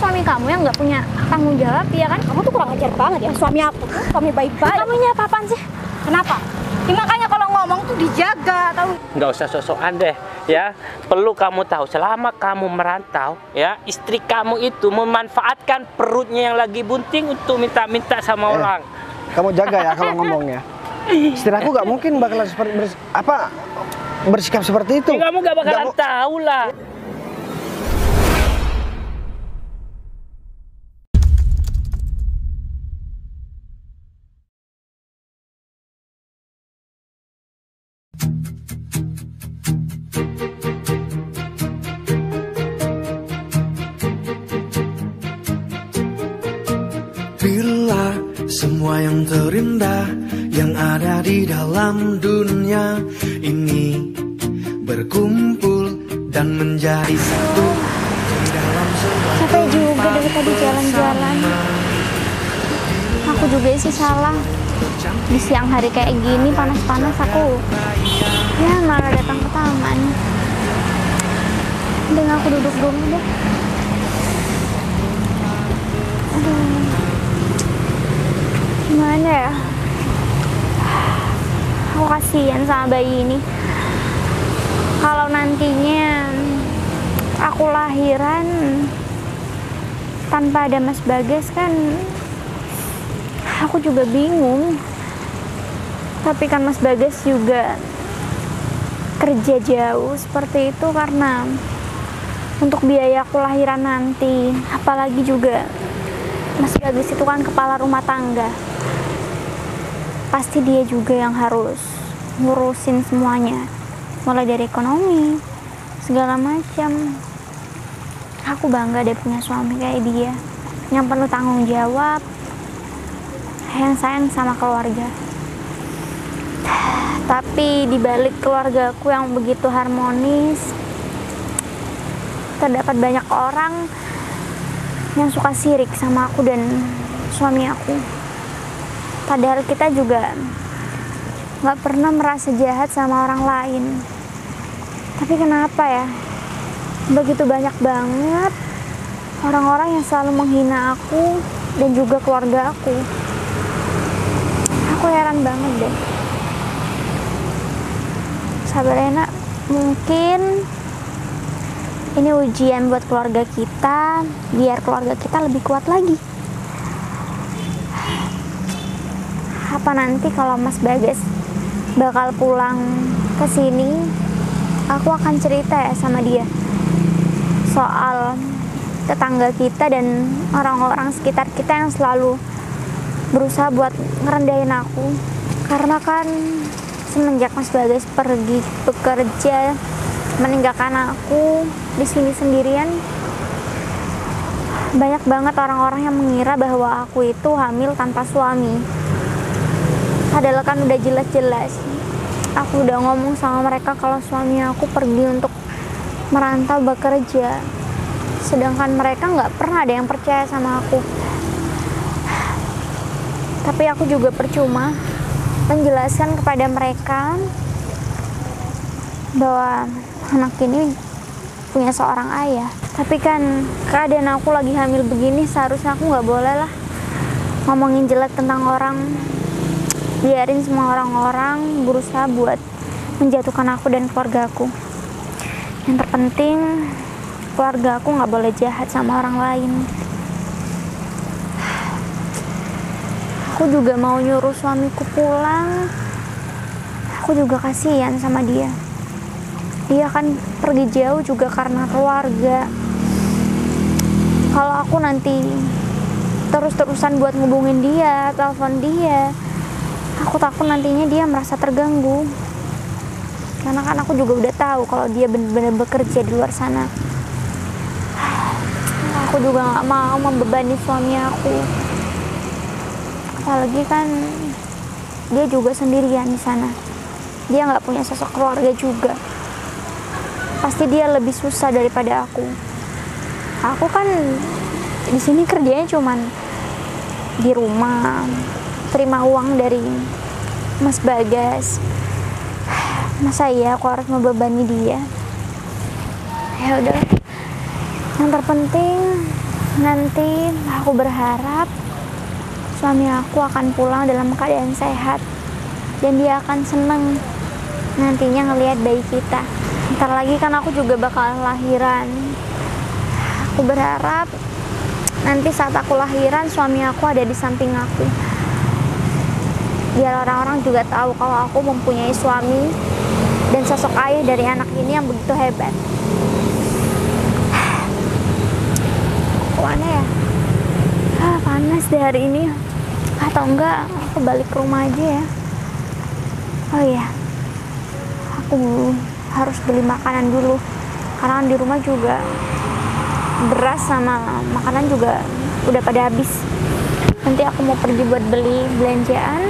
suami kamu yang nggak punya tanggung jawab, ya kan? Kamu tuh kurang ajar banget ya. Suami aku tuh suami baik-baik. Kamu ini apa-apaan sih? Kenapa? Ya, makanya kalau ngomong tuh dijaga, tahu? Nggak usah sok-sokan deh, ya. Perlu kamu tahu, selama kamu merantau, ya, istri kamu itu memanfaatkan perutnya yang lagi bunting untuk minta-minta sama orang. Kamu jaga ya kalau ngomongnya. Istri aku nggak mungkin bakalan bersikap seperti itu. Ya, kamu nggak bakalan tahu lah. Bila semua yang terindah yang ada di dalam dunia ini berkumpul dan menjadi satu di dalam sebuah Capek juga dari tadi jalan-jalan. Aku juga sih salah. Di siang hari kayak gini panas-panas aku ya malah datang ke taman. Dengan aku duduk dulu deh. Aduh, gimana ya? Aku kasihan sama bayi ini. Kalau nantinya aku lahiran tanpa ada Mas Bagas kan aku juga bingung. Tapi kan Mas Bagas juga kerja jauh seperti itu karena untuk biaya aku lahiran nanti. Apalagi juga Mas Bagas itu kan kepala rumah tangga. Pasti dia juga yang harus ngurusin semuanya, mulai dari ekonomi segala macam. Aku bangga deh punya suami kayak dia yang penuh tanggung jawab, yang sayang sama keluarga. Tapi di balik keluargaku yang begitu harmonis, terdapat banyak orang yang suka sirik sama aku dan suami aku. Padahal kita juga gak pernah merasa jahat sama orang lain. Tapi kenapa ya, begitu banyak banget orang-orang yang selalu menghina aku dan juga keluarga aku. Aku heran banget deh. Sabar ya nak, mungkin ini ujian buat keluarga kita, biar keluarga kita lebih kuat lagi. Apa nanti kalau Mas Bagas bakal pulang ke sini, aku akan cerita ya sama dia soal tetangga kita dan orang-orang sekitar kita yang selalu berusaha buat ngerendahin aku. Karena kan semenjak Mas Bagas pergi bekerja meninggalkan aku di sini sendirian, banyak banget orang-orang yang mengira bahwa aku itu hamil tanpa suami. Padahal kan udah jelas-jelas aku udah ngomong sama mereka kalau suami aku pergi untuk merantau bekerja, sedangkan mereka nggak pernah ada yang percaya sama aku. Tapi aku juga percuma menjelaskan kepada mereka bahwa anak ini punya seorang ayah. Tapi kan keadaan aku lagi hamil begini, seharusnya aku nggak boleh lah ngomongin jelek tentang orang. Biarin semua orang-orang berusaha buat menjatuhkan aku dan keluarga aku. Yang terpenting keluarga aku nggak boleh jahat sama orang lain. Aku juga mau nyuruh suamiku pulang. Aku juga kasihan sama dia. Dia kan pergi jauh juga karena keluarga. Kalau aku nanti terus-terusan buat ngubungin dia, telepon dia, aku takut nantinya dia merasa terganggu. Karena kan aku juga udah tahu kalau dia benar-benar bekerja di luar sana. Aku juga gak mau membebani suami aku. Apalagi kan dia juga sendirian di sana. Dia nggak punya sosok keluarga juga. Pasti dia lebih susah daripada aku. Aku kan di sini kerjanya cuman di rumah, terima uang dari Mas Bagas. Masa iya aku harus membebani dia? Ya udah. Yang terpenting Nanti aku berharap suami aku akan pulang dalam keadaan sehat dan dia akan seneng nantinya ngelihat bayi kita. Ntar lagi kan aku juga bakalan lahiran. Aku berharap nanti saat aku lahiran suami aku ada di samping aku, biar orang-orang juga tahu kalau aku mempunyai suami dan sosok ayah dari anak ini yang begitu hebat. Kemana ya? Panas deh hari ini. Atau enggak aku balik ke rumah aja ya. Oh iya, aku harus beli makanan dulu karena di rumah juga beras sama makanan juga udah pada habis. Nanti aku mau pergi buat beli belanjaan.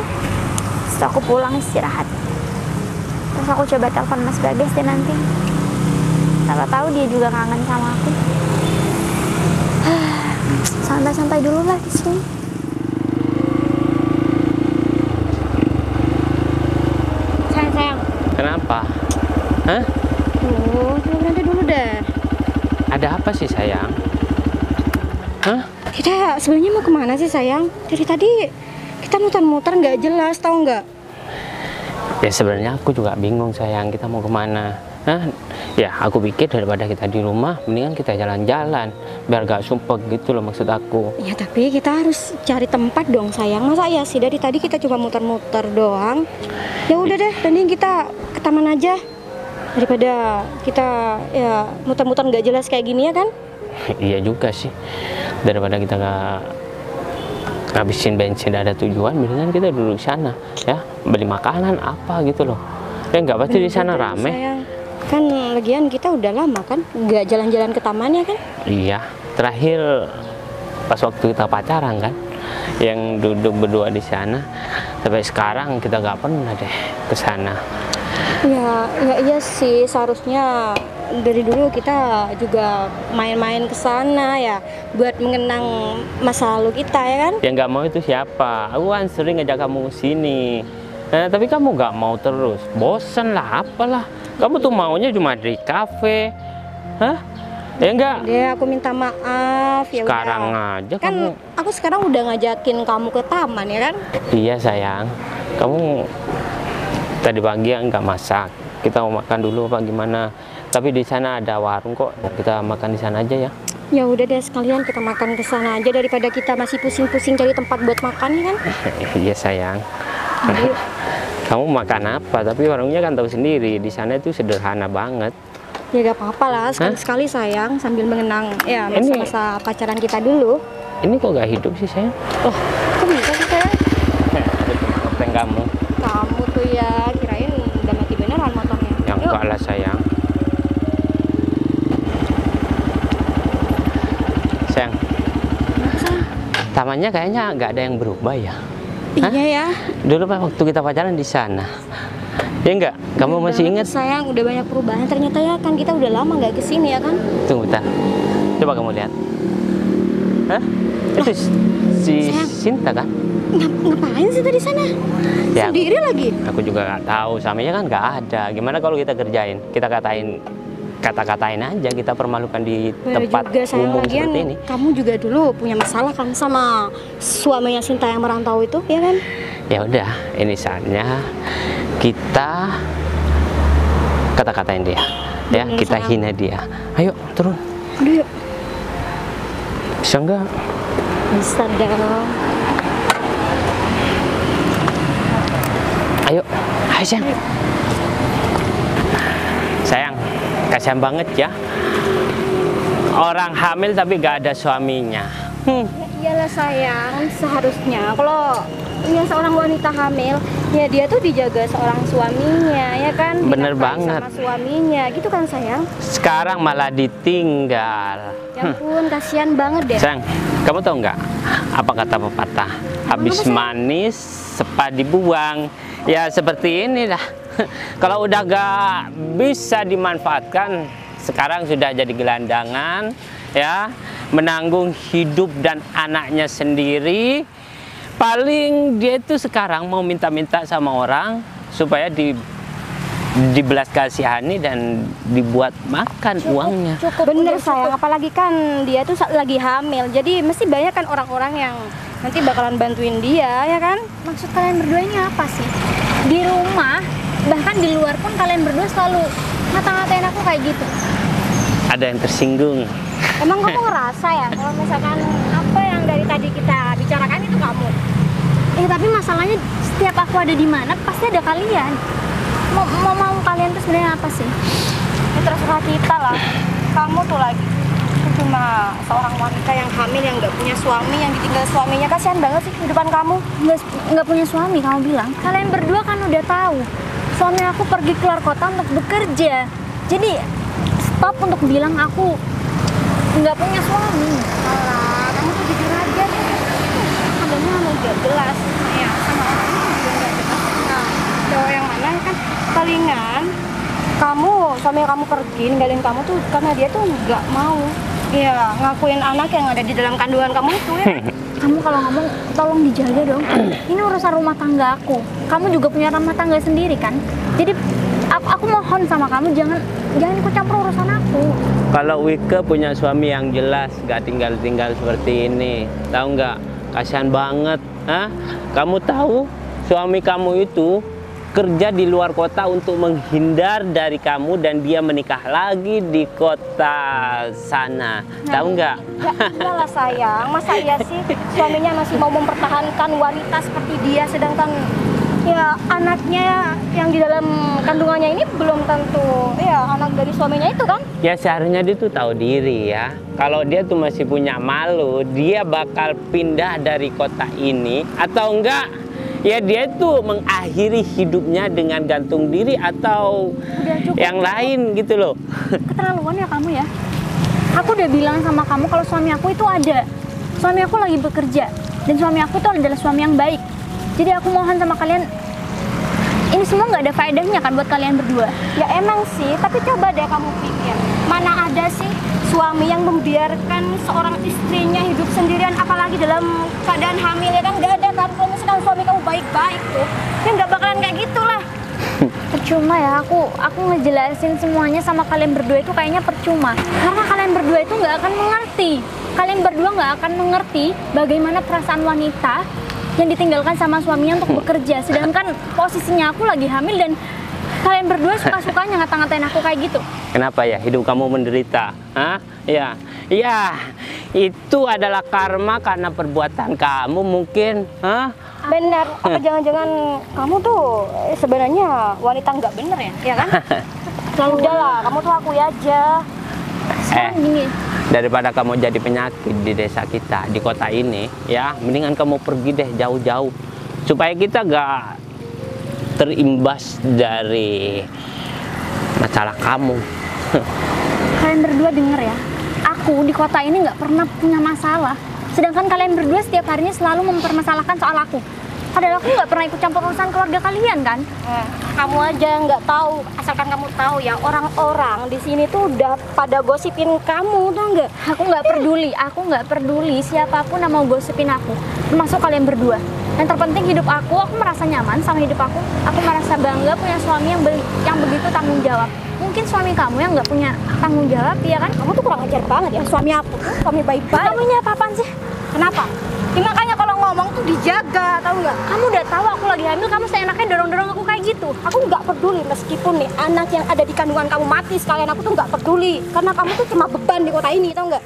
Setelah aku pulang istirahat, terus aku coba telepon Mas Bagas deh nanti. Siapa tahu dia juga kangen sama aku. Santai-santai dulu lah di sini. Sayang. Kenapa? Hah? Nanti dulu deh. Ada apa sih sayang? Hah? Kita sebenarnya mau kemana sih sayang? Dari tadi kita muter-muter nggak jelas, tahu nggak? Ya sebenarnya aku juga bingung sayang, kita mau kemana? Hah? Ya aku pikir daripada kita di rumah, mendingan kita jalan-jalan biar gak sumpah gitu loh maksud aku. Ya tapi kita harus cari tempat dong sayang. Masa ya sih dari tadi kita cuma muter-muter doang? Ya udah deh, mending kita ke taman aja daripada kita ya muter-muter nggak jelas kayak gini ya kan? Iya juga sih, daripada kita nggak ngabisin bensin ada tujuan, mendingan kita duduk di sana ya, beli makanan apa gitu loh. Ya nggak pasti di sana rame. Sayang. Kan lagian kita udah lama kan nggak jalan-jalan ke tamannya kan? Iya, terakhir pas waktu kita pacaran kan, yang duduk berdua di sana. Sampai sekarang kita nggak pernah deh ke sana. Ya iya sih, seharusnya dari dulu kita juga main-main ke sana ya buat mengenang masa lalu kita ya kan? Yang nggak mau itu siapa? Aku kan sering ngajak kamu ke sini. Nah, tapi kamu nggak mau terus. Bosen lah, apalah. Kamu tuh maunya cuma di kafe. Hah? Ya enggak? Deh, aku minta maaf ya. Sekarang udah. aja Kan kamu. aku sekarang udah ngajakin kamu ke taman ya kan? Iya sayang. Kamu tadi pagi nggak masak. Kita mau makan dulu apa gimana? Tapi di sana ada warung kok. Kita makan di sana aja ya. Ya udah deh, sekalian kita makan ke sana aja daripada kita masih pusing-pusing cari tempat buat makan ya kan? Iya sayang. Ayo. Kamu makan apa? Tapi warungnya kan tahu sendiri. Di sana itu sederhana banget. Ya gak apa-apa lah, sekali-sekali sayang sambil mengenang ya masa-masa pacaran kita dulu. Ini kok gak hidup sih sayang? Oh, kok bisa sih sayang? Topeng kamu. Kamu tuh ya, kirain udah mati beneran motornya. Yang Yuk. enggak lah sayang. Sayang, tamannya kayaknya nggak ada yang berubah ya. Hah? Iya ya. Dulu pas waktu kita pacaran di sana. Ya enggak? Kamu masih ingat? Sayang, udah banyak perubahan ternyata ya kan, kita udah lama nggak kesini ya kan? Tunggu bentar. Coba kamu lihat. Hah? Itu si sayang. Sinta kan? Ngapain sih tadi sana? Ya, Sendiri lagi? Aku juga nggak tahu. Samanya kan nggak ada. Gimana kalau kita kerjain? Kita kata-katain aja, kita permalukan di tempat juga, sayang, umum lagian seperti ini. kamu juga dulu punya masalah kan sama suaminya Sinta yang merantau itu, ya kan? Ya udah, ini saatnya kita kata-katain dia, ya, Bener, kita sayang. hina dia. Ayo turun. Udah yuk. Bisa nggak? Bisa dong. Ayo sayang. Sayang, kasihan banget ya. Orang hamil tapi gak ada suaminya. Ya iyalah sayang, seharusnya kalau ya seorang wanita hamil, ya dia tuh dijaga seorang suaminya, ya kan? Bener Dinafkahi banget. sama suaminya, gitu kan sayang? Sekarang malah ditinggal. Ya ampun, kasihan banget deh. Sayang, kamu tahu nggak apa kata pepatah? Habis manis, sepat dibuang. Ya seperti inilah. Kalau udah gak bisa dimanfaatkan, sekarang sudah jadi gelandangan, ya, menanggung hidup dan anaknya sendiri. Paling dia itu sekarang mau minta-minta sama orang supaya dibelas kasihani dan dibuat makan uangnya. Cukup, Bener udah sayang, cukup. apalagi kan dia tuh lagi hamil. Jadi mesti banyak kan orang-orang yang nanti bakalan bantuin dia, ya kan? Maksud kalian berdua ini apa sih? Di rumah, bahkan di luar pun kalian berdua selalu ngata-ngatain aku kayak gitu. Ada yang tersinggung. Emang kamu ngerasa ya kalau misalkan apa yang dari tadi kita bicarakan itu kamu? Tapi masalahnya setiap aku ada di mana pasti ada kalian. Mau kalian tuh sebenarnya apa sih? Ya terserah kita lah. Kamu tuh lagi cuma seorang wanita yang hamil yang nggak punya suami, yang ditinggal suaminya. Kasihan banget sih kehidupan kamu. Nggak punya suami kamu bilang. Kalian berdua kan udah tahu suami aku pergi keluar kota untuk bekerja. Jadi stop untuk bilang aku nggak punya suami. Alah, kamu tuh jujur aja deh. Kamunya nggak jelas ya sama orang itu juga nggak jelas. Nah, cowok yang mana kan palingan kamu suami kamu pergi ninggalin kamu tuh karena dia tuh nggak mau ya ngakuin anak yang ada di dalam kandungan kamu itu ya. Kamu kalau ngomong tolong dijaga dong. Ini urusan rumah tangga aku. Kamu juga punya rumah tangga sendiri kan. Jadi aku mohon sama kamu jangan ikut campur urusan aku. Kalau Wike punya suami yang jelas, gak tinggal-tinggal seperti ini, tahu nggak? Kasihan banget. Hah? Kamu tahu suami kamu itu kerja di luar kota untuk menghindar dari kamu dan dia menikah lagi di kota sana. Tahu nggak? Ya iyalah sayang, masa iya sih suaminya masih mau mempertahankan wanita seperti dia sedangkan ya anaknya yang di dalam kandungannya ini belum tentu ya anak dari suaminya itu kan? Ya seharusnya dia tuh tahu diri ya. Kalau dia tuh masih punya malu, dia bakal pindah dari kota ini atau enggak? Ya dia tuh mengakhiri hidupnya dengan gantung diri atau Udah cukup. yang lain gitu loh. Keterlaluan ya kamu ya. Aku udah bilang sama kamu kalau suami aku itu ada. Suami aku lagi bekerja dan suami aku itu adalah suami yang baik. Jadi aku mohon sama kalian, ini semua nggak ada faedahnya kan buat kalian berdua. Ya emang sih, tapi coba deh kamu pikir, mana ada sih suami yang membiarkan seorang istrinya hidup sendirian, apalagi dalam keadaan hamil ya kan? Nggak ada kan, kalau misalkan suami kamu baik-baik tuh, ya nggak bakalan kayak gitulah. Percuma ya, aku ngejelasin semuanya sama kalian berdua itu kayaknya percuma. Karena kalian berdua itu nggak akan mengerti. Kalian berdua nggak akan mengerti bagaimana perasaan wanita yang ditinggalkan sama suaminya untuk bekerja. Sedangkan posisinya aku lagi hamil dan kalian berdua suka-sukanya ngata-ngatain aku kayak gitu. Kenapa ya hidup kamu menderita? Hah? Ya, itu adalah karma karena perbuatan kamu mungkin. Hah? Benar, apa jangan-jangan kamu tuh sebenarnya wanita nggak bener ya? Ya kan? Lalu udahlah, kamu tuh akui aja. Sekarang gini, Daripada kamu jadi penyakit di desa kita, di kota ini, ya, mendingan kamu pergi deh jauh-jauh supaya kita gak terimbas dari masalah kamu. kalian berdua denger ya. Aku di kota ini nggak pernah punya masalah. Sedangkan kalian berdua setiap harinya selalu mempermasalahkan soal aku. Padahal aku nggak pernah ikut campur urusan keluarga kalian kan? Kamu aja nggak tahu, asalkan kamu tahu ya orang-orang di sini tuh udah pada gosipin kamu, tau nggak? Aku nggak peduli siapapun yang mau gosipin aku, termasuk kalian berdua. Yang terpenting hidup aku merasa nyaman sama hidup aku merasa bangga punya suami yang begitu tanggung jawab. Mungkin suami kamu yang nggak punya tanggung jawab, ya kan? Kamu tuh kurang ajar banget ya, suami aku tuh suami baik-baik. Kamu ini apa-apaan sih? Kenapa? Ya, makanya kalau ngomong tuh dijaga, tahu nggak? Kamu udah tahu aku lagi hamil, kamu seenaknya dorong-dorong aku kayak gitu. Aku nggak peduli meskipun nih anak yang ada di kandungan kamu mati sekalian, aku tuh nggak peduli karena kamu tuh cuma beban di kota ini, tau nggak?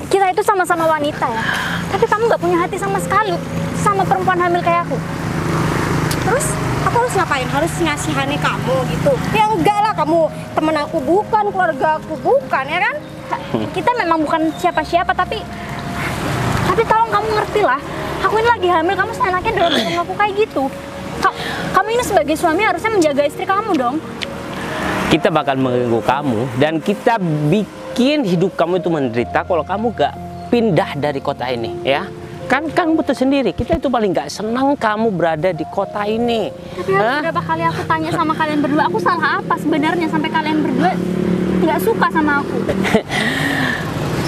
Kita itu sama-sama wanita ya, tapi kamu nggak punya hati sama sekali sama perempuan hamil kayak aku. Terus aku harus ngapain? Harus ngasihani kamu gitu? Ya enggak lah, kamu temen aku bukan, keluarga aku bukan, ya kan? Kita memang bukan siapa-siapa, tapi tolong kamu ngerti lah. Aku ini lagi hamil, kamu seenaknya dorong aku kayak gitu. Kamu ini sebagai suami harusnya menjaga istri kamu dong. Kita bakal mengganggu kamu dan kita bikin hidup kamu itu menderita kalau kamu gak pindah dari kota ini, ya. Kan butuh sendiri, kita itu paling gak senang kamu berada di kota ini. Tapi harus berapa kali aku tanya sama kalian berdua, aku salah apa sebenarnya sampai kalian berdua nggak suka sama aku?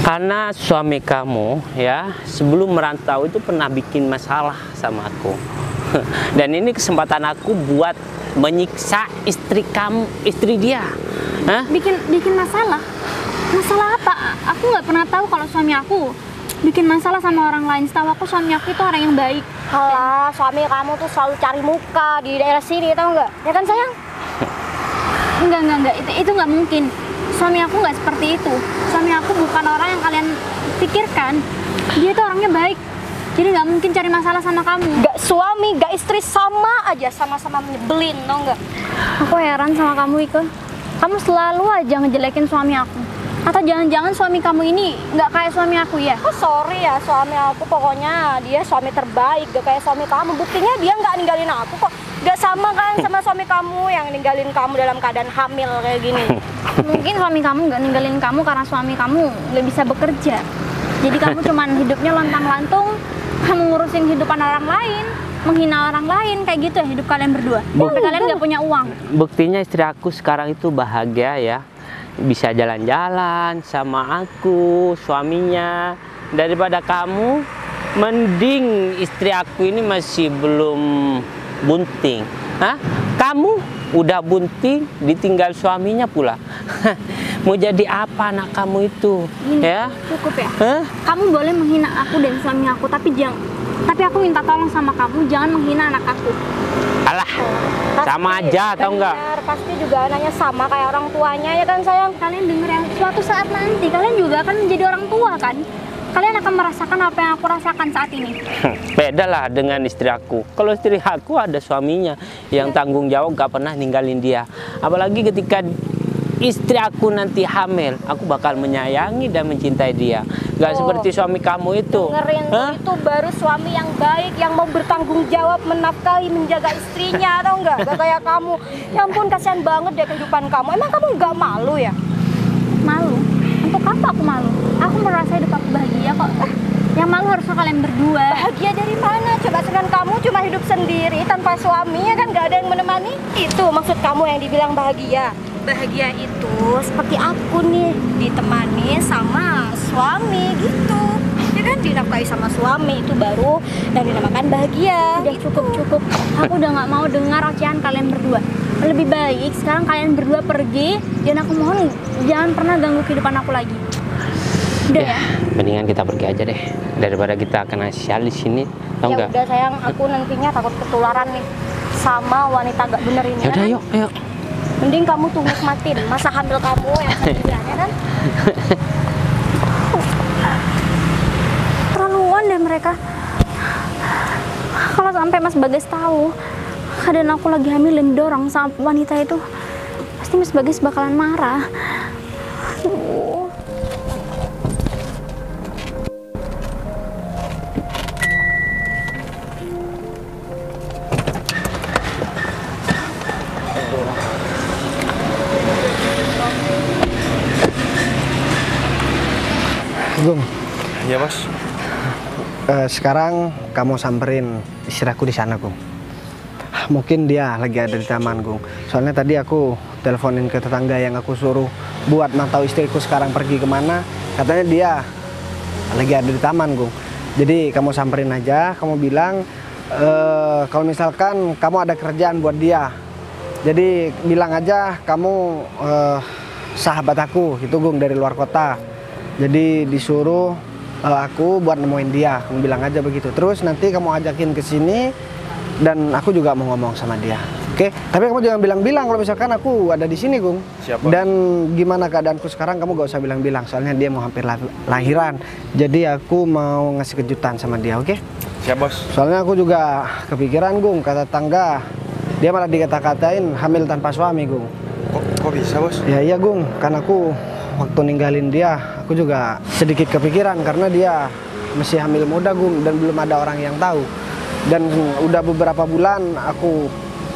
Karena suami kamu ya sebelum merantau itu pernah bikin masalah sama aku. Dan ini kesempatan aku buat menyiksa istri kamu, istri dia. Hah? Bikin masalah. Masalah apa? Aku nggak pernah tahu kalau suami aku bikin masalah sama orang lain. Setahu aku suami aku itu orang yang baik. Alah, suami kamu tuh selalu cari muka di daerah sini, tahu nggak? Ya kan sayang? Enggak. Itu nggak mungkin. Suami aku nggak seperti itu. Suami aku bukan orang yang kalian pikirkan. Dia tuh orangnya baik. Jadi nggak mungkin cari masalah sama kamu. Gak suami, gak istri, sama aja, sama-sama nyebelin, tau nggak? Aku heran sama kamu, Iko. Kamu selalu aja ngejelekin suami aku. Atau jangan-jangan suami kamu ini nggak kayak suami aku ya? Oh sorry ya, suami aku pokoknya dia suami terbaik, gak kayak suami kamu. Buktinya dia nggak ninggalin aku kok. Gak sama kan sama suami kamu yang ninggalin kamu dalam keadaan hamil kayak gini. Mungkin suami kamu nggak ninggalin kamu karena suami kamu nggak bisa bekerja. Jadi kamu cuman hidupnya lontang-lantung, kamu ngurusin kehidupan orang lain, menghina orang lain, kayak gitu ya hidup kalian berdua. Sampai kalian nggak punya uang. Buktinya istri aku sekarang itu bahagia ya. Bisa jalan-jalan sama aku, suaminya. Daripada kamu, mending istri aku ini masih belum bunting. Hah? Kamu udah bunting, ditinggal suaminya pula. Mau jadi apa anak kamu itu? Ini Ya? cukup ya. Hah? Kamu boleh menghina aku dan suami aku, tapi aku minta tolong sama kamu, jangan menghina anak aku. Alah, sama aja tau nggak? Benar, pasti juga anaknya sama kayak orang tuanya ya kan sayang. Kalian denger ya, suatu saat nanti kalian juga akan menjadi orang tua kan? Kalian akan merasakan apa yang aku rasakan saat ini. Beda lah dengan istri aku. Kalau istri aku ada suaminya yang tanggung jawab, gak pernah ninggalin dia. Apalagi ketika istri aku nanti hamil, aku bakal menyayangi dan mencintai dia. Gak seperti suami kamu itu. Dengerin tuh, itu baru suami yang baik, yang mau bertanggung jawab, menafkahi, menjaga istrinya, tau nggak? Gak kayak kamu. Ya ampun, kasihan banget deh kehidupan kamu. Emang kamu nggak malu ya? Malu? Untuk apa aku malu? Aku merasa hidup aku bahagia kok. Yang malu harusnya kalian berdua. Bahagia dari mana? Coba sedangkan kamu cuma hidup sendiri tanpa suami, ya kan nggak ada yang menemani. Itu maksud kamu yang dibilang bahagia. Bahagia itu seperti aku nih, ditemani sama suami gitu. Ya kan dinafkahi sama suami, itu baru yang dinamakan bahagia. Udah cukup. Aku udah nggak mau dengar ocehan kalian berdua. Lebih baik sekarang kalian berdua pergi, dan aku mohon jangan pernah ganggu kehidupan aku lagi. Udah ya? Mendingan kita pergi aja deh, daripada kita kena sial di sini, tau Ya nggak? udah sayang, aku nantinya takut ketularan nih sama wanita gak bener ini. Ya udah, kan? yuk. Mending kamu tuh nikmatin masa hamil kamu yang sendirian, ya kan? Terlaluan deh mereka. Kalau sampai Mas Bagas tahu keadaan aku lagi hamil dan didorong sama wanita itu, pasti Mas Bagas bakalan marah. Aduh. Gung, Iya bos. sekarang kamu samperin istri aku di sana, Gung. Mungkin dia lagi ada di taman, Gung. Soalnya tadi aku teleponin ke tetangga yang aku suruh buat mantau istriku sekarang pergi kemana. Katanya dia lagi ada di taman, Gung. Jadi kamu samperin aja, kamu bilang kalau misalkan kamu ada kerjaan buat dia. Jadi bilang aja kamu sahabat aku, itu Gung, dari luar kota. Jadi disuruh aku buat nemuin dia, kamu bilang aja begitu. Terus nanti kamu ajakin ke sini dan aku juga mau ngomong sama dia. Oke? Tapi kamu jangan bilang-bilang kalau misalkan aku ada di sini, Gung. Siap, Bos. Dan gimana keadaanku sekarang kamu gak usah bilang-bilang, soalnya dia mau hampir lahiran. Jadi aku mau ngasih kejutan sama dia, oke? Siap bos. Soalnya aku juga kepikiran, Gung, kata tangga dia malah dikata-katain hamil tanpa suami, Gung. Kok bisa bos? Ya iya, Gung, kan aku waktu ninggalin dia, aku juga sedikit kepikiran karena dia masih hamil muda, Gung, dan belum ada orang yang tahu. Dan udah beberapa bulan aku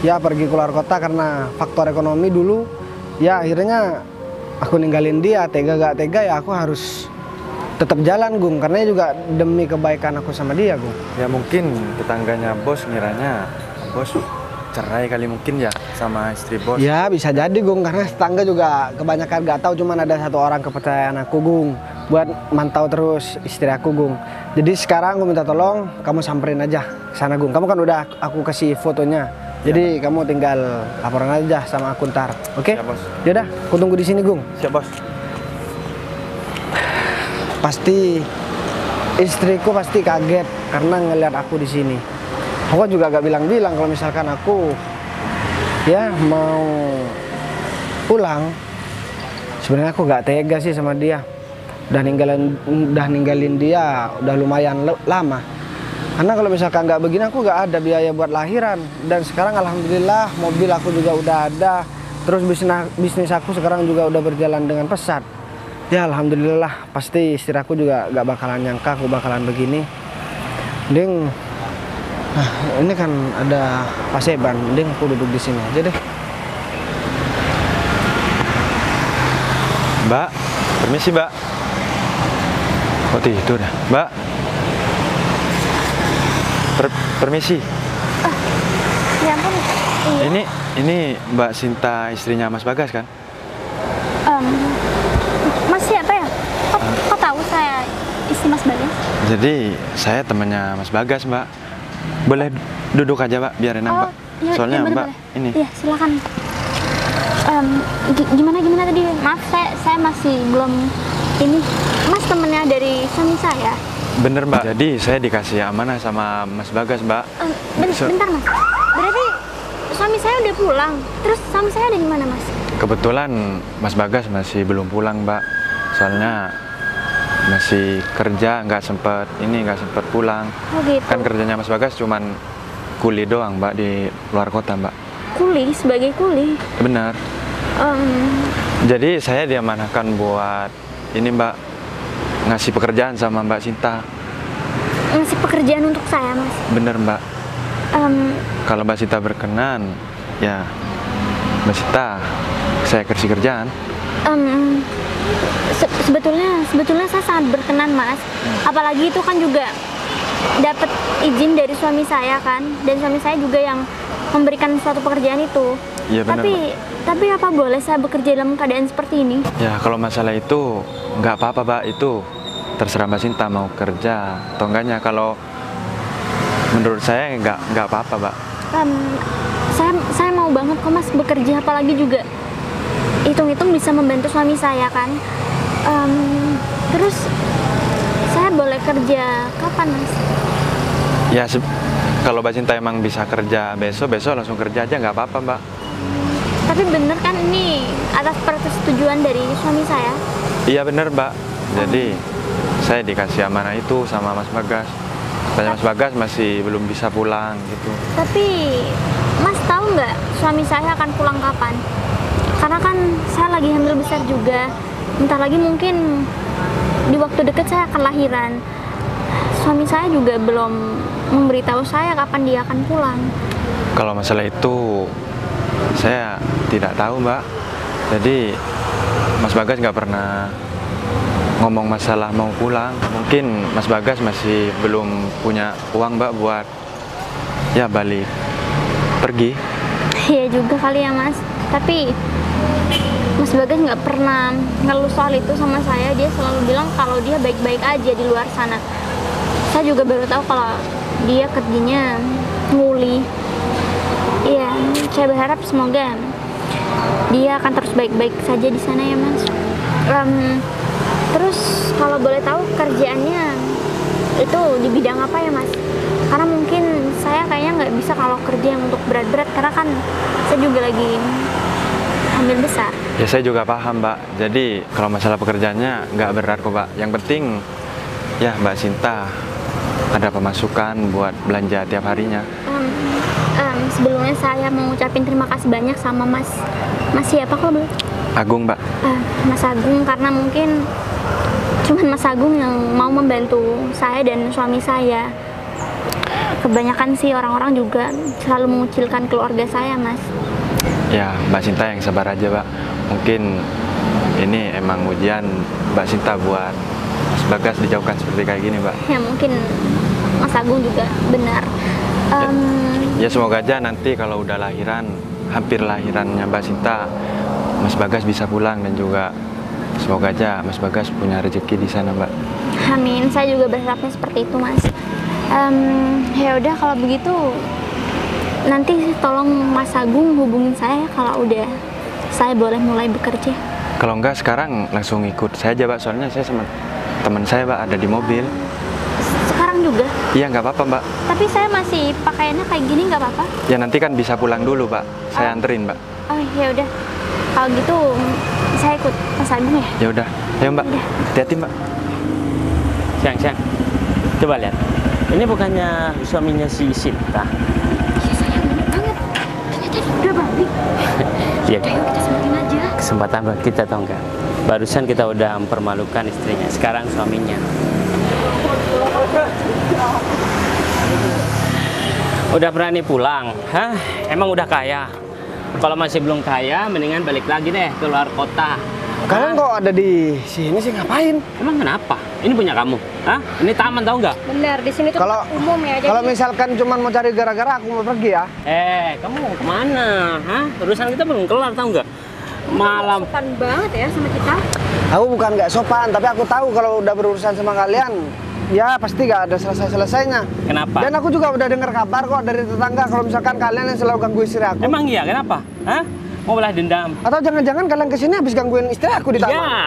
ya pergi keluar kota karena faktor ekonomi dulu. Ya akhirnya aku ninggalin dia, tega gak tega ya aku harus tetap jalan, Gung, karena juga demi kebaikan aku sama dia, Gung. Ya mungkin tetangganya bos ngiranya bos cerai kali mungkin ya sama istri bos. Ya bisa jadi, Gung, karena tetangga juga kebanyakan gak tahu, cuman ada satu orang kepercayaan aku, Gung, buat mantau terus istri aku, Gung. Jadi sekarang aku minta tolong kamu samperin aja ke sana, Gung. Kamu kan udah aku kasih fotonya Jadi kamu tinggal laporan aja sama aku ntar, oke? Siap, Bos. Yaudah, aku tunggu di sini, Gung. Siap, Bos. Pasti istriku pasti kaget karena ngelihat aku di sini. Aku juga gak bilang-bilang kalau misalkan aku ya mau pulang. Sebenarnya aku gak tega sih sama dia. Udah ninggalin dia udah lumayan lama. Karena kalau misalkan nggak begini aku nggak ada biaya buat lahiran. Dan sekarang alhamdulillah mobil aku juga udah ada. Terus bisnis aku sekarang juga udah berjalan dengan pesat. Ya alhamdulillah, pasti istri aku juga nggak bakalan nyangka aku bakalan begini. Mending, nah ini kan ada paseban, mending aku duduk di sini aja deh. Mbak, permisi, Mbak. Oh, tidur ya, Mbak. Permisi. Ya ampun. Iya. Ini Mbak Sinta, istrinya Mas Bagas kan? Mas siapa ya? Kok tahu saya istri Mas Bagas? Jadi saya temannya Mas Bagas, Mbak. Boleh duduk aja, Mbak, biar enak, Mbak. Ya, Soalnya ya, Mbak boleh. ini. Iya, silakan. Gimana tadi? Maaf, saya masih belum ini. Mas temennya dari suami saya. Bener, Mbak. Jadi saya dikasih amanah sama Mas Bagas, Mbak. Bentar, Mas. Berarti suami saya udah pulang. Terus suami saya ada di mana, Mas? Kebetulan Mas Bagas masih belum pulang, Mbak. Soalnya masih kerja, nggak sempet pulang. Oh gitu. Kan kerjanya Mas Bagas cuman kuli doang, Mbak, di luar kota, Mbak. Kuli, sebagai kuli. Benar. Jadi saya diamanahkan buat ini, Mbak, ngasih pekerjaan sama Mbak Sinta. Ngasih pekerjaan untuk saya, Mas? Bener, Mbak. Kalau Mbak Sinta berkenan, ya Mbak Sinta saya kasih kerjaan. Sebetulnya saya sangat berkenan, Mas. Apalagi itu kan juga dapat izin dari suami saya kan, dan suami saya juga yang memberikan suatu pekerjaan itu. Iya benar. Tapi apa boleh saya bekerja dalam keadaan seperti ini? Ya kalau masalah itu nggak apa-apa, Mbak. Itu terserah Mbak Sinta mau kerja atau enggaknya. Kalau menurut saya nggak apa-apa, Mbak. Saya mau banget kok, Mas, bekerja, apalagi juga hitung-hitung bisa membantu suami saya kan. Terus saya boleh kerja kapan, Mas? Ya kalau Mbak Sinta emang bisa kerja besok langsung kerja aja, nggak apa-apa, Mbak. Tapi bener kan ini atas persetujuan dari suami saya? Iya bener, Mbak. Jadi saya dikasih amanah itu sama Mas Bagas. Tanya Mas Bagas masih belum bisa pulang gitu. Tapi Mas tahu nggak suami saya akan pulang kapan? Karena kan saya lagi hamil besar juga. Bentar lagi mungkin di waktu dekat saya akan lahiran. Suami saya juga belum memberitahu saya kapan dia akan pulang. Kalau masalah itu saya tidak tahu, Mbak. Jadi Mas Bagas nggak pernah ngomong masalah mau pulang. Mungkin Mas Bagas masih belum punya uang, Mbak, buat ya balik pergi. Iya juga kali ya, Mas. Tapi Mas Bagas nggak pernah ngeluh soal itu sama saya. Dia selalu bilang kalau dia baik-baik aja di luar sana. Saya juga baru tahu kalau dia kerjanya nguli. Iya, saya berharap semoga dia akan terus baik-baik saja di sana ya, Mas. Terus kalau boleh tahu kerjaannya itu di bidang apa ya, Mas? Karena mungkin saya kayaknya nggak bisa kalau kerja yang untuk berat-berat, karena kan saya juga lagi hamil besar. Ya saya juga paham, Mbak. Jadi kalau masalah pekerjaannya nggak berat kok, Mbak. Yang penting ya Mbak Sinta ada pemasukan buat belanja tiap harinya. Sebelumnya saya mau ucapin terima kasih banyak sama Mas siapa kok, boleh? Agung, Mbak. Mas Agung, karena mungkin cuman Mas Agung yang mau membantu saya dan suami saya. Kebanyakan sih orang-orang juga selalu mengucilkan keluarga saya, Mas. Ya Mbak Sinta yang sabar aja, Mbak. Mungkin ini emang ujian Mbak Sinta buat Mas Bagas dijauhkan seperti kayak gini, Mbak. Ya mungkin Mas Agung juga benar. Ya semoga aja nanti kalau udah lahiran, hampir lahirannya Mbak Sinta, Mas Bagas bisa pulang, dan juga semoga aja Mas Bagas punya rezeki di sana, Mbak. Amin, saya juga berharapnya seperti itu, Mas. Ya udah kalau begitu Nanti tolong Mas Agung hubungin saya kalau udah saya boleh mulai bekerja. Kalau enggak sekarang langsung ikut saya aja Mbak, soalnya saya sama teman saya Mbak ada di mobil. Sekarang juga? Iya nggak apa-apa Mbak. Tapi saya masih pakaiannya kayak gini, nggak apa-apa? Ya nanti kan bisa pulang dulu Mbak, saya anterin Mbak. Oh ya udah, kalau gitu saya ikut Mas Agung ya. Ya udah, ayo Mbak, hati-hati Mbak. Sayang, coba lihat. Ini bukannya suaminya si Sinta? Iya sayang, bener banget. Ternyata udah balik. Iya. Udah, yuk kita sembuhin aja. Kesempatan buat kita tau nggak? Barusan kita udah mempermalukan istrinya, sekarang suaminya. Udah berani pulang? Hah? Emang udah kaya? Kalau masih belum kaya, mendingan balik lagi deh ke luar kota. Kalian kok ada di sini sih ngapain? Emang kenapa? Ini punya kamu? Hah? Ini taman tau nggak? Bener, di sini tuh Kalau tempat umum ya. kalau misalkan cuma mau cari gara-gara aku mau pergi ya. Kamu mau kemana? Hah? Urusan kita belum kelar tau nggak? Malam. sopan banget ya sama kita. Aku bukan nggak sopan, tapi aku tahu kalau udah berurusan sama kalian, ya pasti gak ada selesai-selesainya. Kenapa? Dan aku juga udah dengar kabar kok dari tetangga kalau misalkan kalian yang selalu ganggu istri aku. Emang iya? Kenapa? Hah? Mau balas dendam? Atau jangan-jangan kalian kesini habis gangguin istri aku di taman? Iya,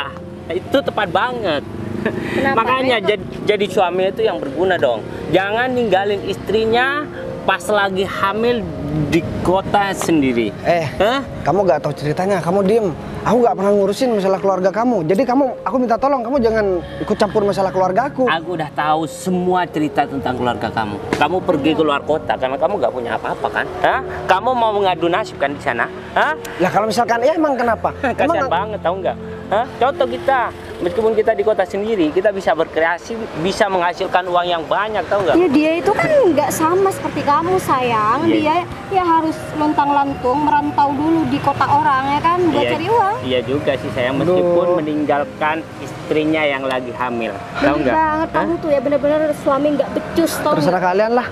itu tepat banget. Kenapa? Makanya jadi suami itu yang berguna dong. Jangan ninggalin istrinya pas lagi hamil di kota sendiri. Hah? Kamu gak tahu ceritanya, kamu diem. Aku gak pernah ngurusin masalah keluarga kamu. Jadi aku minta tolong, kamu jangan ikut campur masalah keluarga aku. Aku udah tahu semua cerita tentang keluarga kamu. Kamu pergi ke luar kota karena kamu gak punya apa-apa kan? Hah? Kamu mau mengadu nasib kan di sana? Hah? Ya kalau misalkan, ya emang kenapa? Kasian banget tahu nggak? Hah? Contoh kita, meskipun kita di kota sendiri, kita bisa berkreasi, bisa menghasilkan uang yang banyak, tahu nggak? Ya dia itu kan nggak sama seperti kamu sayang. Iya. Dia ya harus lontang-lantung merantau dulu di kota orang ya kan buat Iya, cari uang. Iya juga sih sayang, meskipun meninggalkan istrinya yang lagi hamil, tahu Bener nggak? banget Hah? kamu tuh ya bener-bener suami nggak becus tau. Terserah kalian lah.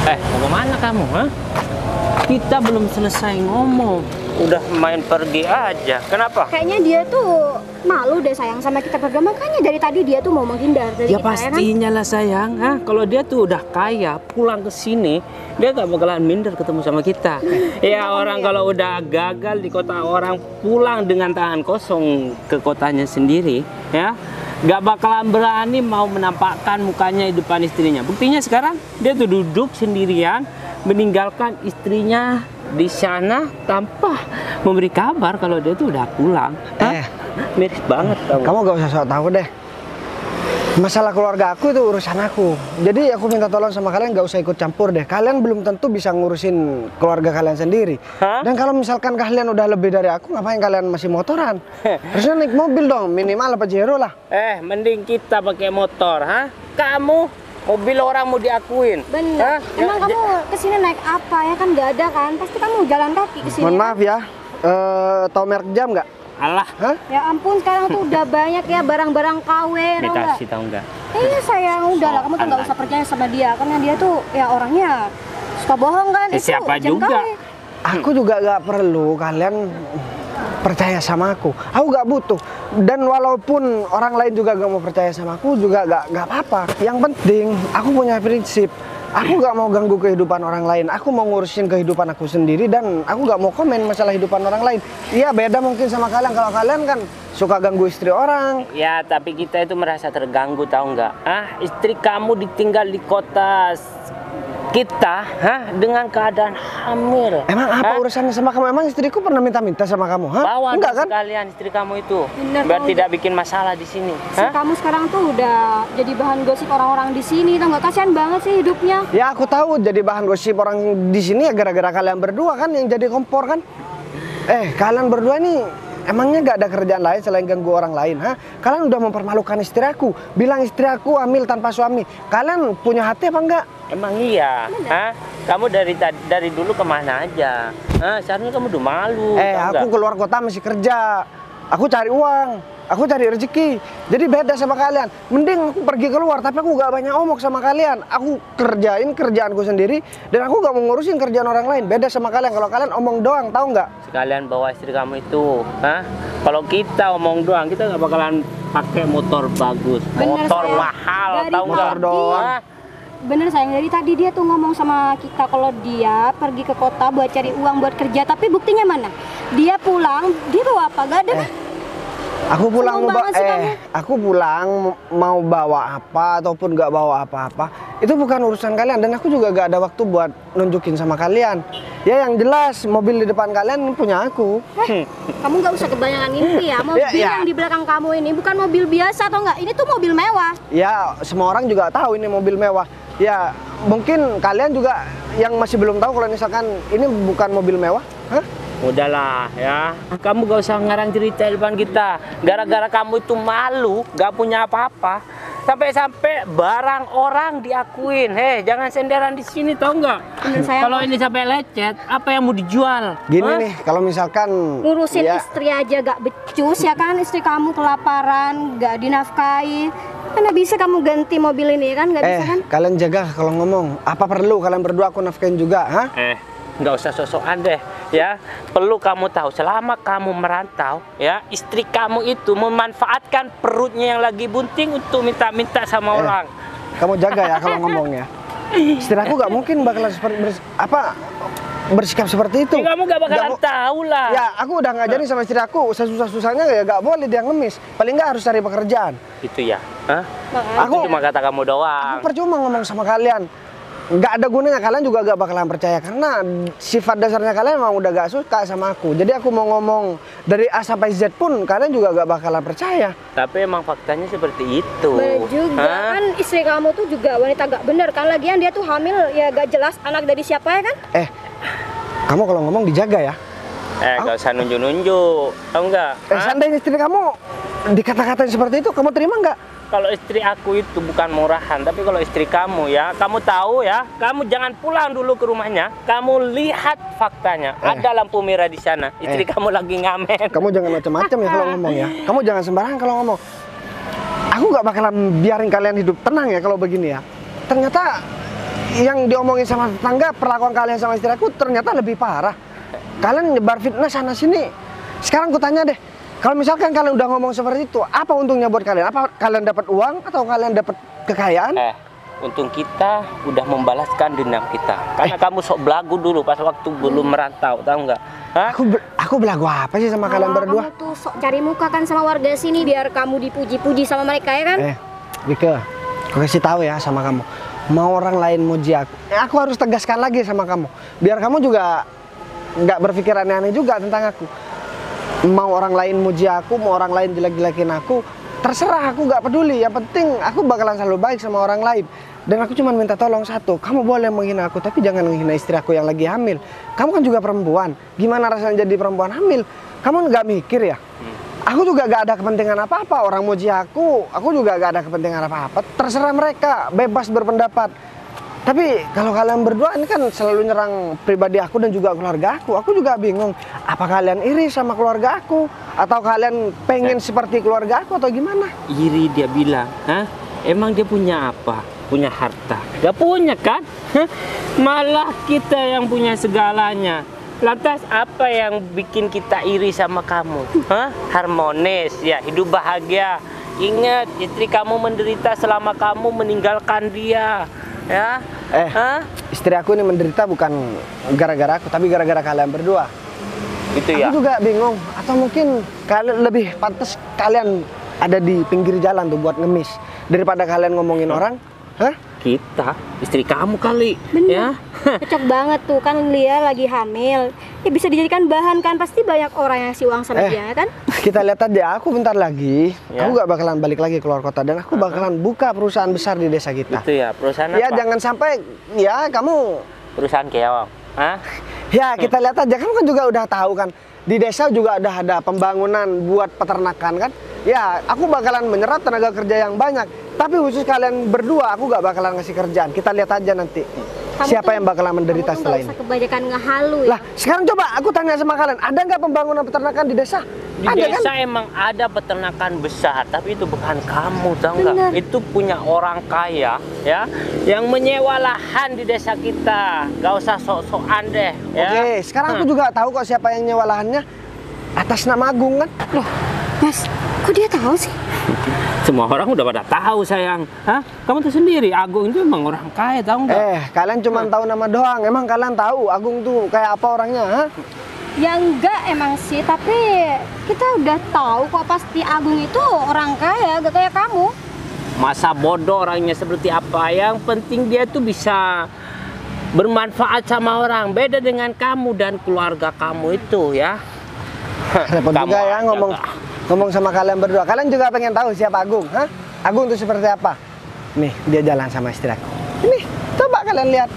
Mau kemana kamu? Hah? Kita belum selesai ngomong, udah main pergi aja. Kenapa? Kayaknya dia tuh malu deh sayang sama kita berdua, makanya dari tadi dia tuh mau menghindar dari Ya kita pastinya lah sayang. Hah? Kalau dia tuh udah kaya, pulang ke sini, dia gak bakalan minder ketemu sama kita. Ya orang kalau udah gagal di kota orang, pulang dengan tangan kosong ke kotanya sendiri, ya gak bakalan berani mau menampakkan mukanya di depan istrinya. Buktinya sekarang dia tuh duduk sendirian, meninggalkan istrinya di sana tanpa memberi kabar kalau dia tuh udah pulang. Hah? Miris banget tau nggak? Kamu gak usah sok tahu deh. Masalah keluarga aku itu urusan aku. Jadi aku minta tolong sama kalian gak usah ikut campur deh. Kalian belum tentu bisa ngurusin keluarga kalian sendiri. Hah? Dan kalau misalkan kalian udah lebih dari aku, ngapain kalian masih motoran? Harusnya naik mobil dong, minimal Pajero lah. Mending kita pakai motor, hah? Kamu mobil orang mau diakuin. Bener. Hah? Emang kamu kesini naik apa ya kan nggak ada kan? Pasti kamu jalan kaki kesini. Mohon maaf ya, tahu merek jam nggak? Alah, Hah? Ya ampun sekarang tuh udah banyak ya barang-barang KW, tau nggak? dikasih tahu nggak? Iya sayang, udah lah kamu tuh nggak usah percaya sama dia karena dia tuh ya orangnya suka bohong kan. Itu Siapa jam juga? KW. Aku juga gak perlu kalian percaya sama aku. Aku gak butuh. Dan walaupun orang lain juga gak mau percaya sama aku juga gak apa-apa. Yang penting aku punya prinsip. Aku gak mau ganggu kehidupan orang lain. Aku mau ngurusin kehidupan aku sendiri dan aku gak mau komen masalah kehidupan orang lain. Iya beda mungkin sama kalian. Kalau kalian kan suka ganggu istri orang. Ya, tapi kita itu merasa terganggu tahu nggak? Istri kamu ditinggal di kota kita, dengan keadaan hamil. Emang apa urusannya sama kamu? Emang istriku pernah minta-minta sama kamu? Bawa Enggak kan? sekalian istri kamu itu, Bener, biar kamu tidak bikin masalah di sini. Kamu sekarang tuh udah jadi bahan gosip orang-orang di sini, tau nggak? Kasihan banget sih hidupnya. Ya aku tahu jadi bahan gosip orang di sini ya gara-gara kalian berdua kan yang jadi kompor kan. Kalian berdua nih emangnya gak ada kerjaan lain selain ganggu orang lain, Kalian udah mempermalukan istri aku, bilang istri aku hamil tanpa suami. Kalian punya hati apa enggak? Emang iya, Kamu dari dulu kemana aja? Seharusnya kamu udah malu. tahu Aku nggak? keluar kota masih kerja. Aku cari uang, aku cari rezeki. Jadi beda sama kalian. Mending aku pergi keluar, tapi aku gak banyak omong sama kalian. Aku kerjain kerjaanku sendiri dan aku gak mau ngurusin kerjaan orang lain. Beda sama kalian. Kalau kalian omong doang, tahu nggak? Sekalian bawa istri kamu itu, Kalau kita omong doang, kita nggak bakalan pakai motor bagus, Bener, motor sayang. mahal, Dari tahu nggak? motor doang. bener sayang, dari tadi dia tuh ngomong sama kita kalau dia pergi ke kota buat cari uang buat kerja, tapi buktinya mana? Dia pulang, dia bawa apa? Gak ada. Aku pulang Sombong banget sih kamu. aku pulang mau bawa apa ataupun nggak bawa apa-apa itu bukan urusan kalian, dan aku juga gak ada waktu buat nunjukin sama kalian. Ya yang jelas mobil di depan kalian ini punya aku. Kamu nggak usah kebanyakan mimpi ya. Mobil Ya. yang di belakang kamu ini bukan mobil biasa atau enggak? Ini tuh mobil mewah. Ya semua orang juga tahu ini mobil mewah. Ya mungkin kalian juga yang masih belum tahu kalau misalkan ini bukan mobil mewah. Hah? Udahlah ya, kamu gak usah ngarang cerita di depan kita. Gara-gara kamu itu malu, gak punya apa-apa, sampai-sampai barang orang diakuin. Hei, jangan senderan di sini, tau nggak? Kalau ini sampai lecet, apa yang mau dijual? Gini Hah? nih, kalau misalkan Ngurusin ya, istri aja gak becus ya kan? Istri kamu kelaparan, gak dinafkahi. Mana bisa kamu ganti mobil ini kan? Gak bisa kan? kalian jaga kalau ngomong. Apa perlu kalian berdua aku nafkain juga, hah? Nggak usah sok-sokan deh ya. Perlu kamu tahu, selama kamu merantau ya, istri kamu itu memanfaatkan perutnya yang lagi bunting untuk minta-minta sama orang. Kamu jaga ya kalau ngomongnya. Istri aku gak mungkin bakalan bersikap seperti itu. Ya, kamu gak bakalan tahu lah. Ya aku udah ngajarin sama istri aku, sesusah-susahnya ya gak boleh dia ngemis. Paling nggak harus cari pekerjaan. Itu ya. Hah? Aku Itu cuma kata kamu doang. Aku percuma ngomong sama kalian. Nggak ada gunanya, kalian juga gak bakalan percaya karena sifat dasarnya kalian emang udah gak suka sama aku. Jadi aku mau ngomong dari A sampai Z pun kalian juga gak bakalan percaya. Tapi emang faktanya seperti itu. Bener juga Hah? kan, istri kamu tuh juga wanita gak bener kan. Lagian dia tuh hamil ya gak jelas anak dari siapa ya kan. Kamu kalau ngomong dijaga ya. Gak usah nunjuk-nunjuk, tau nggak? Hah? Seandainya istri kamu dikata-katain seperti itu, kamu terima nggak? Kalau istri aku itu bukan murahan, tapi kalau istri kamu ya, kamu tahu ya, kamu jangan pulang dulu ke rumahnya. Kamu lihat faktanya, ada lampu merah di sana. Istri kamu lagi ngamen. Kamu jangan macam-macam ya kalau ngomong ya. Kamu jangan sembarangan kalau ngomong. Aku nggak bakalan biarin kalian hidup tenang ya kalau begini ya. Ternyata yang diomongin sama tetangga, perlakuan kalian sama istri aku ternyata lebih parah. Kalian nyebar fitnah sana sini. Sekarang aku tanya deh, kalau misalkan kalian udah ngomong seperti itu, apa untungnya buat kalian? Apa kalian dapat uang atau kalian dapat kekayaan? Untung kita udah membalaskan dendam kita. Karena kamu sok belagu dulu pas waktu belum merantau, tahu nggak? Hah? Aku belagu apa sih sama kalian berdua? Kamu tuh sok cari muka kan sama warga sini biar kamu dipuji-puji sama mereka ya kan? Wike, aku kasih tahu ya sama kamu. Mau orang lain muji aku harus tegaskan lagi sama kamu. Biar kamu juga nggak berpikir aneh-aneh juga tentang aku. Mau orang lain muji aku, mau orang lain jelek-jelekin aku, terserah, aku nggak peduli. Yang penting aku bakalan selalu baik sama orang lain. Dan aku cuma minta tolong satu, kamu boleh menghina aku, tapi jangan menghina istri aku yang lagi hamil. Kamu kan juga perempuan, gimana rasanya jadi perempuan hamil? Kamu nggak mikir ya? Aku juga gak ada kepentingan apa-apa, orang muji aku juga gak ada kepentingan apa-apa. Terserah mereka, bebas berpendapat. Tapi kalau kalian berdua ini kan selalu nyerang pribadi aku dan juga keluarga aku juga bingung. Apa kalian iri sama keluarga aku? Atau kalian pengen seperti keluarga aku atau gimana? Iri dia bilang, hah? Emang dia punya apa? Punya harta? Gak punya kan? Hah? Malah kita yang punya segalanya. Lantas apa yang bikin kita iri sama kamu? Hah? Harmonis, ya, hidup bahagia. Ingat, istri kamu menderita selama kamu meninggalkan dia. Ya? Hah? Istri aku ini menderita bukan gara-gara aku, tapi gara-gara kalian berdua. Gitu ya? Aku juga bingung. Atau mungkin kalian lebih pantas kalian ada di pinggir jalan tuh buat ngemis daripada kalian ngomongin orang. Hah? Kita, istri kamu kali. Bener. Ya? Cocok banget tuh kan, dia lagi hamil. Ya bisa dijadikan bahan kan, pasti banyak orang yang ngasih uang sama dia kan. Kita lihat aja, aku bentar lagi, Ya. aku gak bakalan balik lagi keluar kota dan aku bakalan buka perusahaan besar di desa kita. Itu ya, perusahaan Ya apa? jangan sampai, ya kamu, Perusahaan keong. Hah? ya kita lihat aja, kamu kan juga udah tahu kan, di desa juga udah ada pembangunan buat peternakan kan. Ya aku bakalan menyerap tenaga kerja yang banyak, tapi khusus kalian berdua aku gak bakalan ngasih kerjaan. Kita lihat aja nanti. Siapa yang bakalan menderita setelah ini? Kamu tuh gak usah kebanyakan ngehalu ya. Lah, sekarang coba aku tanya sama kalian, ada nggak pembangunan peternakan di desa? Di Ada desa kan? emang ada peternakan besar, tapi itu bukan kamu, tahu nggak? Itu punya orang kaya, ya, yang menyewa lahan di desa kita. Gak usah sok-sokan deh, ya. Oke, sekarang aku juga tahu kok siapa yang nyewa lahannya. Atas nama Agung kan? Loh, Mas, kok dia tahu sih? Semua orang udah pada tahu sayang. Hah? Kamu tuh sendiri, Agung itu emang orang kaya, tahu nggak? Kalian cuma tahu nama doang. Emang kalian tahu Agung tuh kayak apa orangnya, ha? Ya enggak emang sih, tapi kita udah tahu kok pasti Agung itu orang kaya, gak kayak kamu. Masa bodoh orangnya seperti apa? Yang penting dia tuh bisa bermanfaat sama orang. Beda dengan kamu dan keluarga kamu itu ya. Repot juga ya ngomong sama kalian berdua. Kalian juga pengen tahu siapa Agung, ha? Agung tuh seperti apa? Nih, dia jalan sama istri aku. Ini, coba kalian lihat.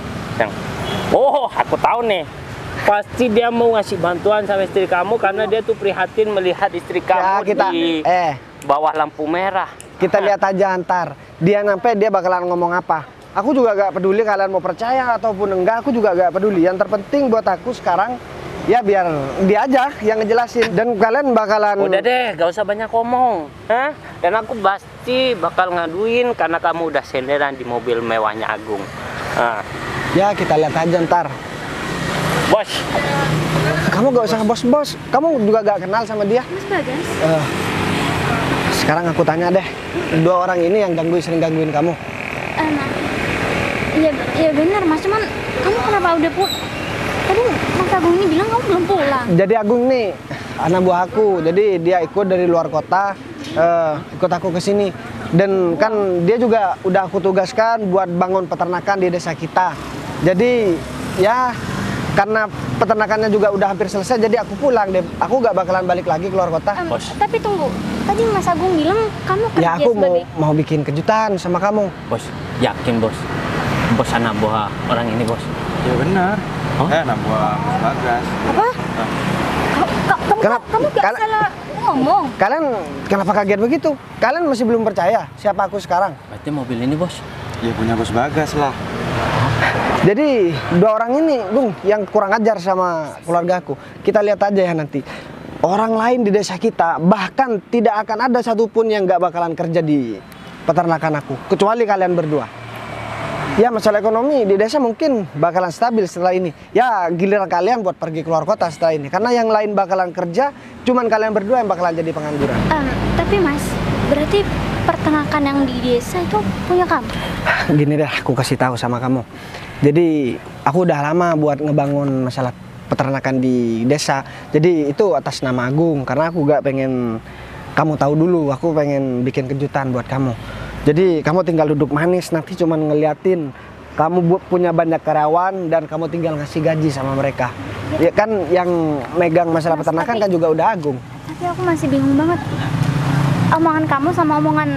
Oh, aku tahu nih. Pasti dia mau ngasih bantuan sama istri kamu karena dia tuh prihatin melihat istri kamu di bawah lampu merah. Kita lihat aja antar. Dia nyampe dia bakalan ngomong apa. Aku juga gak peduli kalian mau percaya ataupun enggak, aku juga gak peduli. Yang terpenting buat aku sekarang, ya biar dia aja yang ngejelasin. Dan kalian bakalan... Udah deh, gak usah banyak ngomong. Hah? Dan aku pasti bakal ngaduin karena kamu udah senderan di mobil mewahnya Agung. Nah. Ya kita lihat aja ntar. Bos. Kamu gak usah bos-bos. Kamu juga gak kenal sama dia. Mas Bagas. Sekarang aku tanya deh. Dua orang ini yang sering gangguin kamu. Iya benar Mas, cuman kamu kenapa udah pulang? Tadi Mas Agung ini bilang kamu belum pulang. Jadi Agung nih anak buah aku, jadi dia ikut dari luar kota, ikut aku ke sini. Dan kan dia juga udah aku tugaskan buat bangun peternakan di desa kita. Jadi ya karena peternakannya juga udah hampir selesai, jadi aku pulang deh. Aku gak bakalan balik lagi keluar kota. Tapi tunggu, tadi Mas Agung bilang kamu kerja ya aku sebagai... mau bikin kejutan sama kamu. Bos, yakin bos? Bos anak buah orang ini bos? Ya benar. Anak buah Mas Bagas. Apa? Kamu gak salah ngomong. Kalian kenapa kaget begitu? Kalian masih belum percaya siapa aku sekarang? Berarti mobil ini bos? Ya punya Bos Bagas lah. Jadi dua orang ini, Bung, yang kurang ajar sama keluarga aku. Kita lihat aja ya nanti. Orang lain di desa kita bahkan tidak akan ada satupun yang gak bakalan kerja di peternakan aku, kecuali kalian berdua. Ya masalah ekonomi di desa mungkin bakalan stabil setelah ini. Ya giliran kalian buat pergi keluar kota setelah ini. Karena yang lain bakalan kerja, cuman kalian berdua yang bakalan jadi pengangguran. Tapi Mas, berarti peternakan yang di desa itu punya kamu? Gini deh, aku kasih tahu sama kamu. Jadi aku udah lama buat ngebangun masalah peternakan di desa. Jadi itu atas nama Agung, karena aku gak pengen kamu tahu dulu. Aku pengen bikin kejutan buat kamu. Jadi kamu tinggal duduk manis, nanti cuman ngeliatin kamu punya banyak karyawan dan kamu tinggal ngasih gaji sama mereka. Ya kan yang megang masalah peternakan kan juga udah Agung. Tapi aku masih bingung banget. Omongan kamu sama omongan...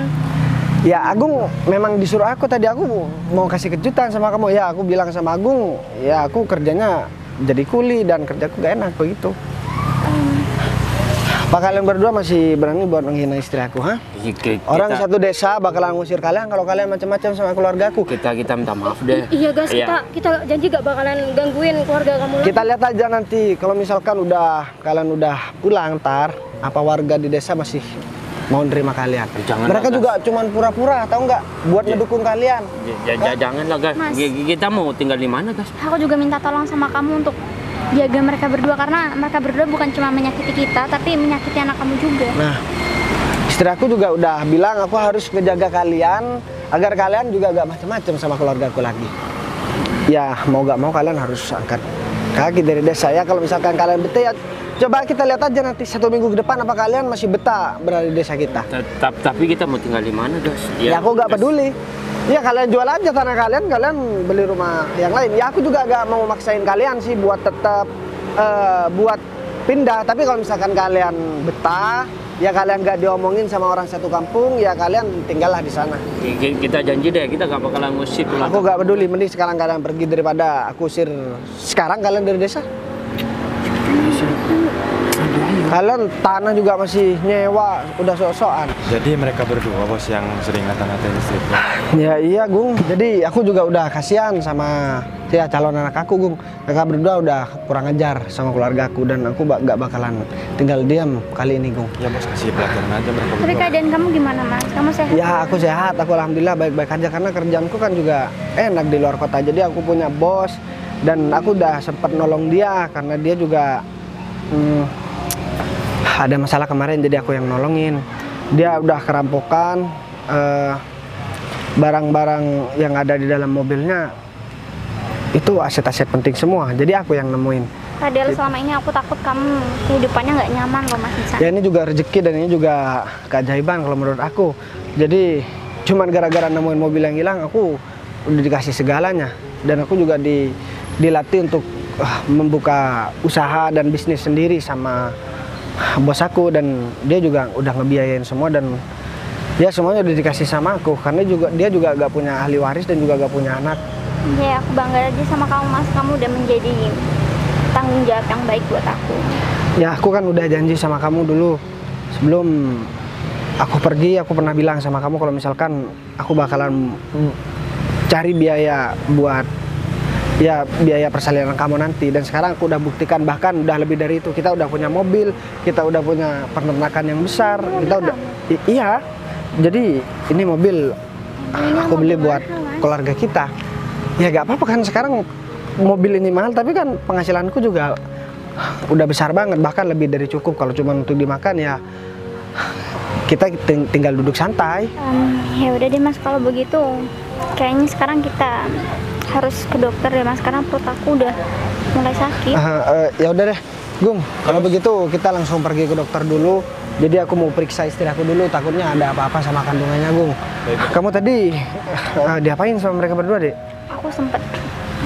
Ya Agung memang disuruh aku tadi, aku mau kasih kejutan sama kamu. Ya aku bilang sama Agung, ya aku kerjanya jadi kuli dan kerjaku gak enak begitu. Apa kalian berdua masih berani buat menghina istri aku, ha? Orang satu desa bakalan ngusir kalian kalau kalian macam-macam sama keluarga aku. Kita minta maaf deh. Iya guys, kita janji gak bakalan gangguin keluarga kamu lagi. Kita lihat aja nanti kalau misalkan kalian udah pulang ntar, apa warga di desa masih mau nerima kalian. Mereka juga cuman pura-pura, tahu nggak, buat ngedukung kalian. Janganlah guys. Kita mau tinggal di mana guys? Aku juga minta tolong sama kamu untuk jaga mereka berdua, karena mereka berdua bukan cuma menyakiti kita, tapi menyakiti anak kamu juga. Nah, istri aku juga udah bilang aku harus ngejaga kalian agar kalian juga gak macam-macam sama keluarga aku lagi. Ya mau gak mau kalian harus angkat kaki dari desa ya. Kalau misalkan kalian betah ya coba kita lihat aja nanti 1 minggu ke depan apa kalian masih betah berada di desa kita. Tapi kita mau tinggal di mana guys? Ya aku gak peduli. Ya kalian jual aja tanah kalian beli rumah yang lain. Ya aku juga gak mau maksain kalian sih buat tetap buat pindah. Tapi kalau misalkan kalian betah, ya kalian gak diomongin sama orang satu kampung, ya kalian tinggallah di sana. Kita janji deh, kita gak bakalan ngusir. Aku gak peduli, mending sekarang kalian pergi daripada aku usir sekarang kalian dari desa. Kalian tanah juga masih nyewa, udah sok-sokan. Jadi mereka berdua bos yang sering ngata-ngatain istriku. Ya iya Gung, jadi aku juga udah kasihan sama ya calon anak aku Gung. Mereka berdua udah kurang ajar sama keluarga aku dan aku gak bakalan tinggal diam kali ini Gung. Ya bos, kasih pelajaran aja mereka berdua. Tapi keadaan kamu gimana Mas? Kamu sehat? Ya aku sehat, aku alhamdulillah baik-baik aja karena kerjaanku kan juga enak di luar kota. Jadi aku punya bos dan aku udah sempat nolong dia karena dia juga ada masalah kemarin, jadi aku yang nolongin. Dia udah kerampokan barang-barang yang ada di dalam mobilnya itu aset-aset penting semua. Jadi aku yang nemuin. Padahal selama ini aku takut kamu kehidupannya nggak nyaman loh Mas di sana. Ya ini juga rezeki dan ini juga keajaiban kalau menurut aku. Jadi cuman gara-gara nemuin mobil yang hilang aku udah dikasih segalanya. Dan aku juga dilatih untuk membuka usaha dan bisnis sendiri sama bos aku, dan dia juga udah ngebiayain semua, dan ya semuanya udah dikasih sama aku karena dia juga gak punya ahli waris dan juga gak punya anak. Ya aku bangga aja sama kamu Mas, kamu udah menjadi tanggung jawab yang baik buat aku. Ya aku kan udah janji sama kamu dulu sebelum aku pergi, aku pernah bilang sama kamu kalau misalkan aku bakalan cari biaya buat biaya persalinan kamu nanti, dan sekarang aku udah buktikan, bahkan udah lebih dari itu. Kita udah punya mobil, kita udah punya peternakan yang besar, kita udah iya. Jadi ini mobil aku beli buat keluarga kita. Ya gak apa-apa kan, sekarang mobil ini mahal tapi kan penghasilanku juga udah besar banget, bahkan lebih dari cukup. Kalau cuma untuk dimakan ya kita tinggal duduk santai. Ya udah deh Mas, kalau begitu kayaknya sekarang kita harus ke dokter deh Mas, karena perut aku udah mulai sakit. Ya udah deh Gung, kalau begitu kita langsung pergi ke dokter dulu. Jadi aku mau periksa istri aku dulu, takutnya ada apa-apa sama kandungannya Gung. Kamu tadi diapain sama mereka berdua deh? Aku sempet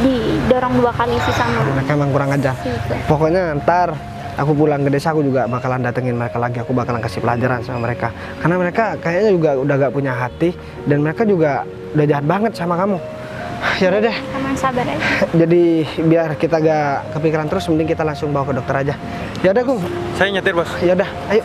didorong 2 kali sih sama mereka, emang kurang ajar. Pokoknya ntar aku pulang ke desa aku juga bakalan datengin mereka lagi, aku bakalan kasih pelajaran sama mereka. Karena mereka kayaknya juga udah gak punya hati, dan mereka juga udah jahat banget sama kamu. Ya udah deh. Kamu sabar aja. Jadi biar kita gak kepikiran terus, mending kita langsung bawa ke dokter aja. Ya udah Gung. Saya nyetir bos. Ya udah, ayo.